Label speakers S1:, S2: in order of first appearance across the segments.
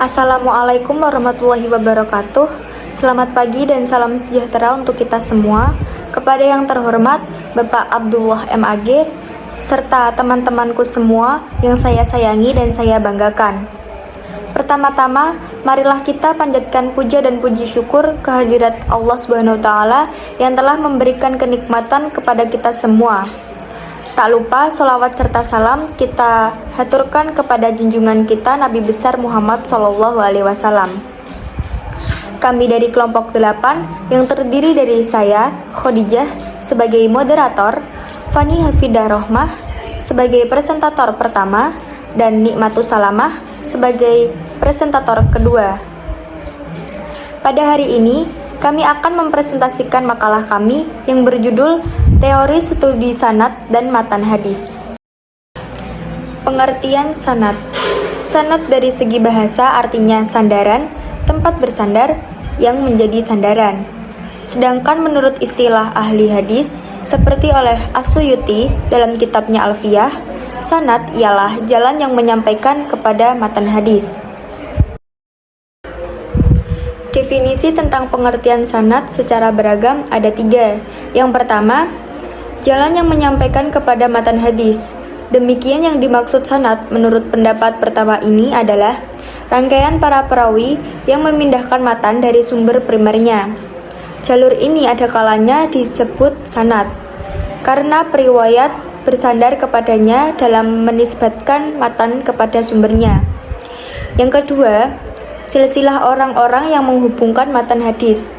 S1: Assalamualaikum warahmatullahi wabarakatuh. Selamat pagi dan salam sejahtera untuk kita semua. Kepada yang terhormat Bapak Abdullah MAG serta teman-temanku semua yang saya sayangi dan saya banggakan. Pertama-tama, marilah kita panjatkan puja dan puji syukur kehadirat Allah Subhanahu wa taala yang telah memberikan kenikmatan kepada kita semua. Tak lupa sholawat serta salam kita haturkan kepada junjungan kita Nabi besar Muhammad SAW. Kami dari kelompok 8 yang terdiri dari saya, Khadijah, sebagai moderator, Fani Hafidah Rohmah sebagai presentator pertama, dan Nikmatus Salamah sebagai presentator kedua. Pada hari ini, kami akan mempresentasikan makalah kami yang berjudul Teori Studi Sanad dan Matan Hadis. Pengertian sanad. Sanad dari segi bahasa artinya sandaran, tempat bersandar yang menjadi sandaran. Sedangkan menurut istilah ahli hadis, seperti oleh As-Suyuti dalam kitabnya Alfiyah, sanad ialah jalan yang menyampaikan kepada matan hadis. Definisi tentang pengertian sanad secara beragam ada 3. Yang pertama, jalan yang menyampaikan kepada matan hadis. Demikian yang dimaksud sanad menurut pendapat pertama ini adalah rangkaian para perawi yang memindahkan matan dari sumber primernya. Jalur ini ada kalanya disebut sanad, karena periwayat bersandar kepadanya dalam menisbatkan matan kepada sumbernya. Yang kedua, silsilah orang-orang yang menghubungkan matan hadis.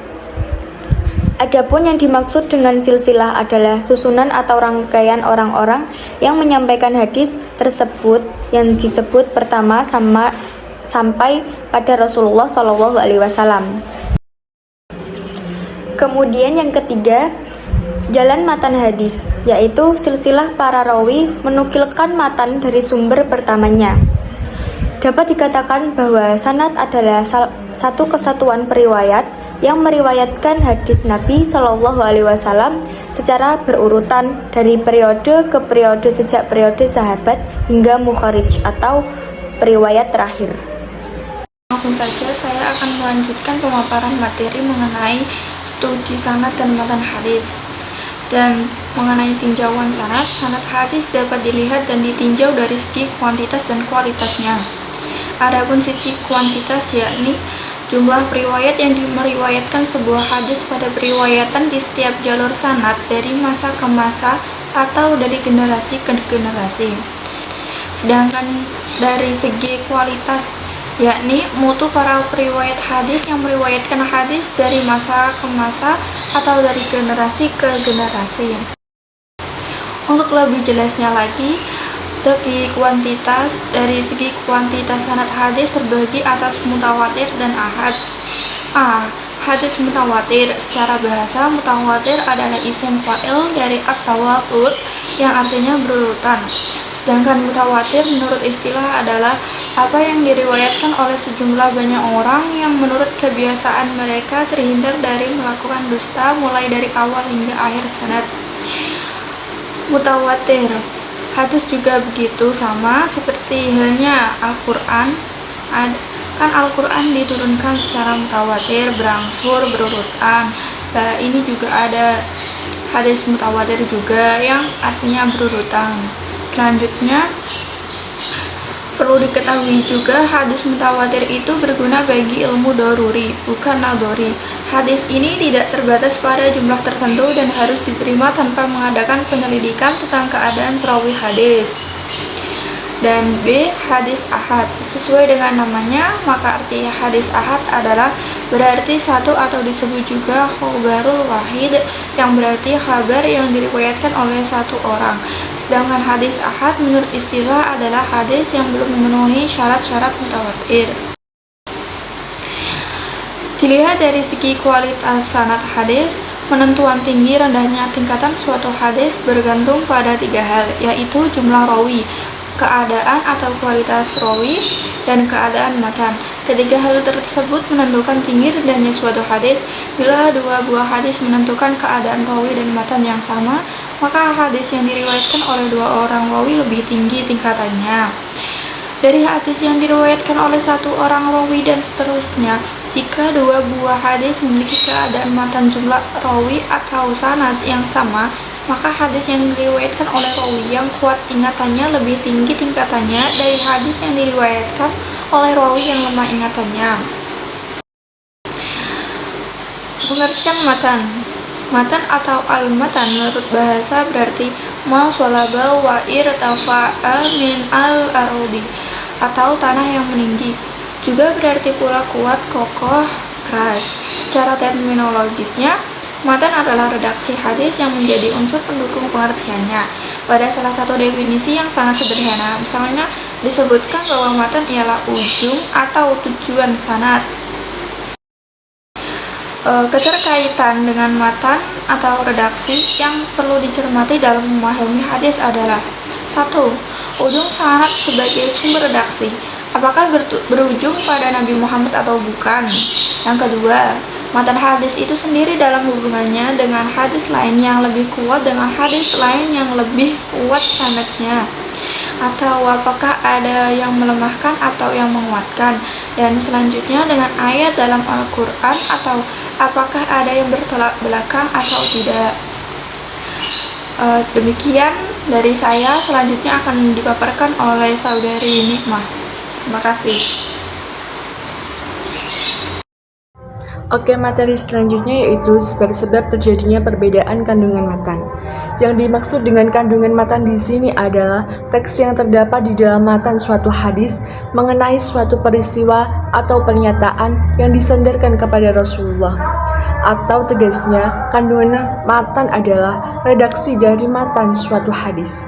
S1: Adapun yang dimaksud dengan silsilah adalah susunan atau rangkaian orang-orang yang menyampaikan hadis tersebut yang disebut pertama sampai pada Rasulullah SAW. Kemudian yang ketiga, jalan matan hadis, yaitu silsilah para rawi menukilkan matan dari sumber pertamanya. Dapat dikatakan bahwa sanad adalah satu kesatuan periwayat yang meriwayatkan hadis Nabi SAW secara berurutan dari periode ke periode sejak periode sahabat hingga mukharij atau periwayat terakhir.
S2: Langsung saja saya akan melanjutkan pemaparan materi mengenai studi sanad dan matan hadis. Dan mengenai tinjauan sanad hadis dapat dilihat dan ditinjau dari segi kuantitas dan kualitasnya. Adapun sisi kuantitas yakni jumlah periwayat yang meriwayatkan sebuah hadis pada periwayatan di setiap jalur sanad dari masa ke masa atau dari generasi ke generasi. Sedangkan dari segi kualitas yakni mutu para periwayat hadis yang meriwayatkan hadis dari masa ke masa atau dari generasi ke generasi. Untuk lebih jelasnya lagi, dari segi kuantitas sanad hadis terbagi atas mutawatir dan ahad. Hadis mutawatir. Secara bahasa, mutawatir adalah isim fa'il dari at-tawatur yang artinya berurutan. Sedangkan mutawatir menurut istilah adalah apa yang diriwayatkan oleh sejumlah banyak orang yang menurut kebiasaan mereka terhindar dari melakukan dusta mulai dari awal hingga akhir sanad. Mutawatir hadis juga begitu, sama seperti halnya Al-Quran. Kan Al-Quran diturunkan secara mutawatir, berangsur, berurutan. Ini juga ada hadis mutawatir juga yang artinya berurutan. Selanjutnya, perlu diketahui juga hadis mutawatir itu berguna bagi ilmu doruri, bukan nadori. Hadis ini tidak terbatas pada jumlah tertentu dan harus diterima tanpa mengadakan penyelidikan tentang keadaan perawi hadis. Dan B. Hadis ahad. Sesuai dengan namanya, maka arti hadis ahad adalah berarti satu atau disebut juga khobarul wahid, yang berarti kabar yang diriwayatkan oleh satu orang. Sedangkan hadis ahad menurut istilah adalah hadis yang belum memenuhi syarat-syarat mutawatir. Dilihat dari segi kualitas sanad hadis, penentuan tinggi rendahnya tingkatan suatu hadis bergantung pada 3 hal, yaitu jumlah rawi, keadaan atau kualitas rawi, dan keadaan matan. Ketiga hal tersebut menentukan tinggi rendahnya suatu hadis. Bila 2 buah hadis menentukan keadaan rawi dan matan yang sama, maka hadis yang diriwayatkan oleh 2 orang rawi lebih tinggi tingkatannya. dari hadis yang diriwayatkan oleh satu orang rawi dan seterusnya. Jika dua buah hadis memiliki keadaan matan jumlah rawi atau sanad yang sama, maka hadis yang diriwayatkan oleh rawi yang kuat ingatannya lebih tinggi tingkatannya dari hadis yang diriwayatkan oleh rawi yang lemah ingatannya. Pengertian matan. Matan atau al-matan menurut bahasa berarti ma shalaba wa irtafa'a min al-arudi, atau tanah yang meninggi. Juga berarti pula kuat, kokoh, keras. Secara terminologisnya, matan adalah redaksi hadis yang menjadi unsur pendukung pengertiannya. Pada salah satu definisi yang sangat sederhana, misalnya disebutkan bahwa matan ialah ujung atau tujuan sanad. Keterkaitan dengan matan atau redaksi yang perlu dicermati dalam memahami hadis adalah: 1. Ujung sanad sebagai sumber redaksi, apakah berujung pada Nabi Muhammad atau bukan? Yang kedua, matan hadis itu sendiri dalam hubungannya dengan hadis lain yang lebih kuat dengan hadis lain yang lebih kuat sanadnya, atau apakah ada yang melemahkan atau yang menguatkan? Dan selanjutnya dengan ayat dalam Al-Quran, atau apakah ada yang bertolak belakang atau tidak? Demikian dari saya. Selanjutnya akan dipaparkan oleh saudari Nikmah. Terima kasih.
S3: Oke, materi selanjutnya yaitu sebab-sebab terjadinya perbedaan kandungan matan. Yang dimaksud dengan kandungan matan di sini adalah teks yang terdapat di dalam matan suatu hadis mengenai suatu peristiwa atau pernyataan yang disandarkan kepada Rasulullah. Atau tegasnya, kandungan matan adalah redaksi dari matan suatu hadis.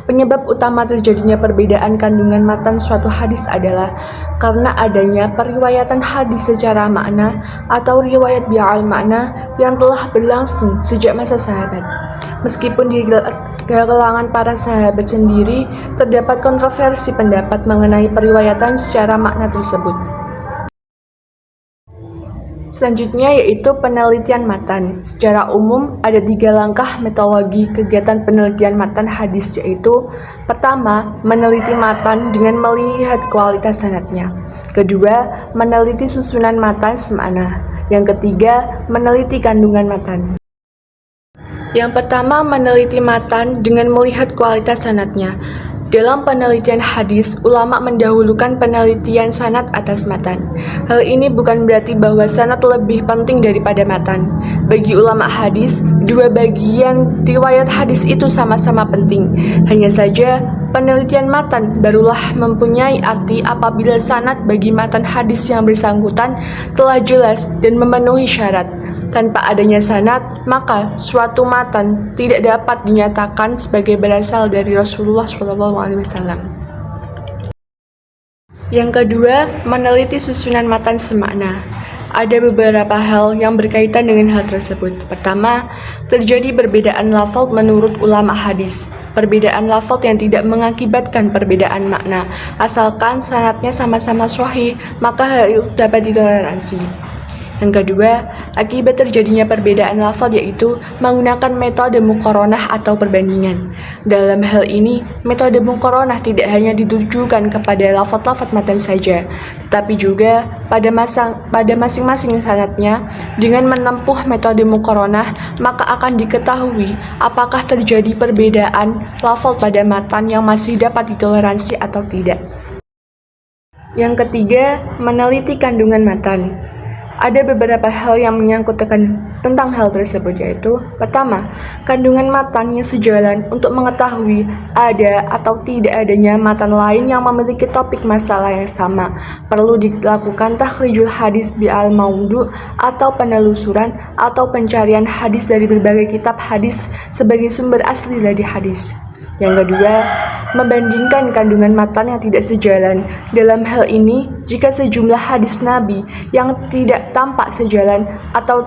S3: Penyebab utama terjadinya perbedaan kandungan matan suatu hadis adalah karena adanya periwayatan hadis secara makna atau riwayat bi'al makna yang telah berlangsung sejak masa sahabat. Meskipun di kalangan para sahabat sendiri terdapat kontroversi pendapat mengenai periwayatan secara makna tersebut. Selanjutnya yaitu penelitian matan. Secara umum ada 3 langkah metodologi kegiatan penelitian matan hadis, yaitu: pertama, meneliti matan dengan melihat kualitas sanadnya. Kedua, meneliti susunan matan semakna. Yang ketiga, meneliti kandungan matan. Yang pertama, meneliti matan dengan melihat kualitas sanadnya. Dalam penelitian hadis, ulama mendahulukan penelitian sanad atas matan. Hal ini bukan berarti bahwa sanad lebih penting daripada matan. Bagi ulama hadis, dua bagian riwayat hadis itu sama-sama penting. Hanya saja, penelitian matan barulah mempunyai arti apabila sanad bagi matan hadis yang bersangkutan telah jelas dan memenuhi syarat. Tanpa adanya sanad, maka suatu matan tidak dapat dinyatakan sebagai berasal dari Rasulullah SAW. Yang kedua, meneliti susunan matan semakna. Ada beberapa hal yang berkaitan dengan hal tersebut. Pertama, terjadi perbedaan lafaz menurut ulama hadis. Perbedaan lafaz yang tidak mengakibatkan perbedaan makna. Asalkan sanadnya sama-sama sahih, maka hal itu dapat ditoleransi. Yang kedua, akibat terjadinya perbedaan lafaz yaitu menggunakan metode muqaronah atau perbandingan. Dalam hal ini, metode muqaronah tidak hanya ditujukan kepada lafaz-lafaz matan saja, tetapi juga pada masing-masing sanadnya. Dengan menempuh metode muqaronah, maka akan diketahui apakah terjadi perbedaan lafaz pada matan yang masih dapat ditoleransi atau tidak. Yang ketiga, meneliti kandungan matan. Ada beberapa hal yang menyangkut tentang hal tersebut, yaitu: pertama, kandungan matan yang sejalan untuk mengetahui ada atau tidak adanya matan lain yang memiliki topik masalah yang sama. Perlu dilakukan takhrijul hadis bi'al maudhu atau penelusuran atau pencarian hadis dari berbagai kitab hadis sebagai sumber asli dari hadis. Yang kedua, membandingkan kandungan matan yang tidak sejalan. Dalam hal ini, jika sejumlah hadis Nabi yang tidak tampak sejalan atau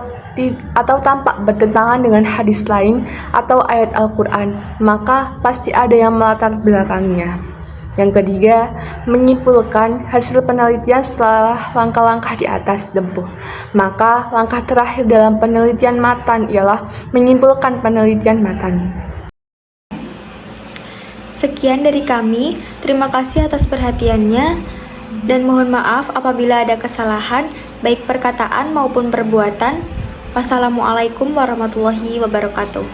S3: tampak bertentangan dengan hadis lain atau ayat Al-Quran, maka pasti ada yang melatar belakangnya. Yang ketiga, menyimpulkan hasil penelitian setelah langkah-langkah di atas ditempuh. Maka langkah terakhir dalam penelitian matan ialah menyimpulkan penelitian matan.
S1: Sekian dari kami, terima kasih atas perhatiannya, dan mohon maaf apabila ada kesalahan, baik perkataan maupun perbuatan. Wassalamualaikum warahmatullahi wabarakatuh.